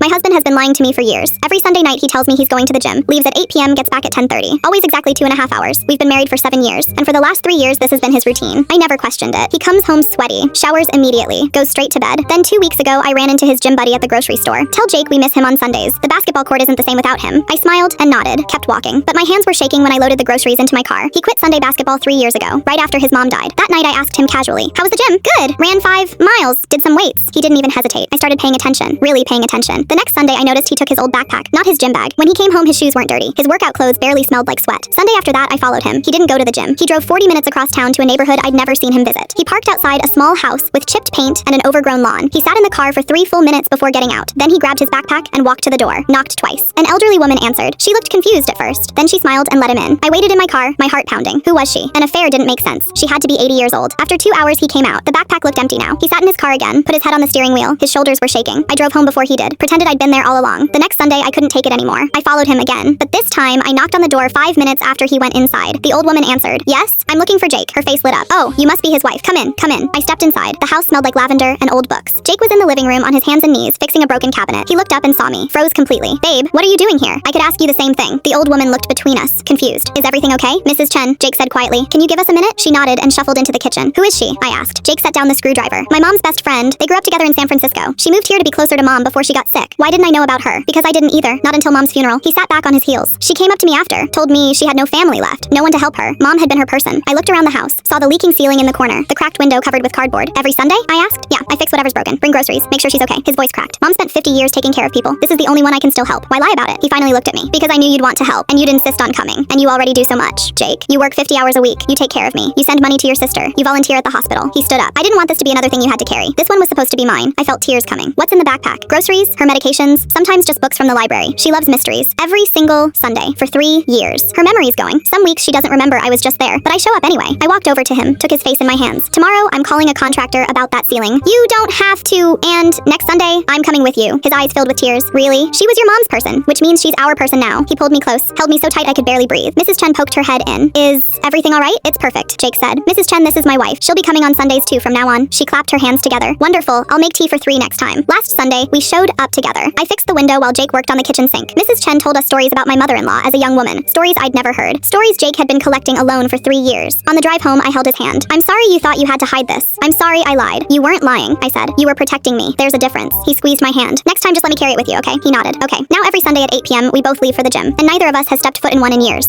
My husband has been lying to me for years. Every Sunday night he tells me he's going to the gym, leaves at 8 p.m., gets back at 10:30. Always exactly 2.5 hours. We've been married for 7 years, and for the last 3 years this has been his routine. I never questioned it. He comes home sweaty, showers immediately, goes straight to bed. Then 2 weeks ago I ran into his gym buddy at the grocery store. Tell Jake we miss him on Sundays. The basketball court isn't the same without him. I smiled and nodded, kept walking, but my hands were shaking when I loaded the groceries into my car. He quit Sunday basketball 3 years ago, right after his mom died. That night I asked him casually, "How was the gym?" "Good. Ran 5 miles. Did some weights." He didn't even hesitate. I started paying attention, really paying attention. The next Sunday I noticed he took his old backpack, not his gym bag. When he came home his shoes weren't dirty. His workout clothes barely smelled like sweat. Sunday after that I followed him. He didn't go to the gym. He drove 40 minutes across town to a neighborhood I'd never seen him visit. He parked outside a small house with chipped paint and an overgrown lawn. He sat in the car for 3 full minutes before getting out. Then he grabbed his backpack and walked to the door, knocked twice. An elderly woman answered. She looked confused at first. Then she smiled and let him in. I waited in my car, my heart pounding. Who was she? An affair didn't make sense. She had to be 80 years old. After 2 hours he came out. The backpack looked empty now. He sat in his car again, put his head on the steering wheel. His shoulders were shaking. I drove home before he did, pretended I'd been there all along. The next Sunday I couldn't take it anymore. I followed him again, but this time I knocked on the door 5 minutes after he went inside. The old woman answered. "Yes, I'm looking for Jake." Her face lit up. "Oh, you must be his wife. Come in, come in." I stepped inside. The house smelled like lavender and old books. Jake was in the living room on his hands and knees, fixing a broken cabinet. He looked up and saw me, froze completely. "Babe, what are you doing here? I could ask you the same thing." The old woman looked between us, confused. "Is everything okay?" "Mrs. Chen," Jake said quietly. "Can you give us a minute?" She nodded and shuffled into the kitchen. "Who is she?" I asked. Jake set down the screwdriver. "My mom's best friend. They grew up together in San Francisco. She moved here to be closer to mom before she got sick." Why didn't I know about her? Because I didn't either, not until mom's funeral. He sat back on his heels. She came up to me after, told me she had no family left, no one to help her. Mom had been her person. I looked around the house, saw the leaking ceiling in the corner, the cracked window covered with cardboard. "Every Sunday?" I asked. "Yeah, I fix whatever's broken. Bring groceries, make sure she's okay." His voice cracked. "Mom spent 50 years taking care of people. This is the only one I can still help. Why lie about it?" He finally looked at me. "Because I knew you'd want to help, and you'd insist on coming. And you already do so much. Jake, you work 50 hours a week. You take care of me. You send money to your sister. You volunteer at the hospital." He stood up. "I didn't want this to be another thing you had to carry. This one was supposed to be mine." I felt tears coming. "What's in the backpack?" "Groceries, her medications, sometimes just books from the library. She loves mysteries." Every single Sunday for 3 years. Her memory's going. Some weeks she doesn't remember I was just there, but I show up anyway. I walked over to him, took his face in my hands. "Tomorrow, I'm calling a contractor about that ceiling. You don't have to. And next Sunday, I'm coming with you." His eyes filled with tears. "Really? She was your mom's person, which means she's our person now." He pulled me close, held me so tight I could barely breathe. Mrs. Chen poked her head in. "Is everything all right?" "It's perfect," Jake said. "Mrs. Chen, this is my wife. She'll be coming on Sundays too from now on." She clapped her hands together. "Wonderful. I'll make tea for 3 next time." Last Sunday, we showed up together. I fixed the window while Jake worked on the kitchen sink. Mrs. Chen told us stories about my mother-in-law as a young woman. Stories I'd never heard. Stories Jake had been collecting alone for 3 years. On the drive home, I held his hand. "I'm sorry you thought you had to hide this. I'm sorry I lied." "You weren't lying," I said. "You were protecting me. There's a difference." He squeezed my hand. "Next time, just let me carry it with you, okay?" He nodded. "Okay." Now every Sunday at 8 p.m., we both leave for the gym, and neither of us has stepped foot in one in years.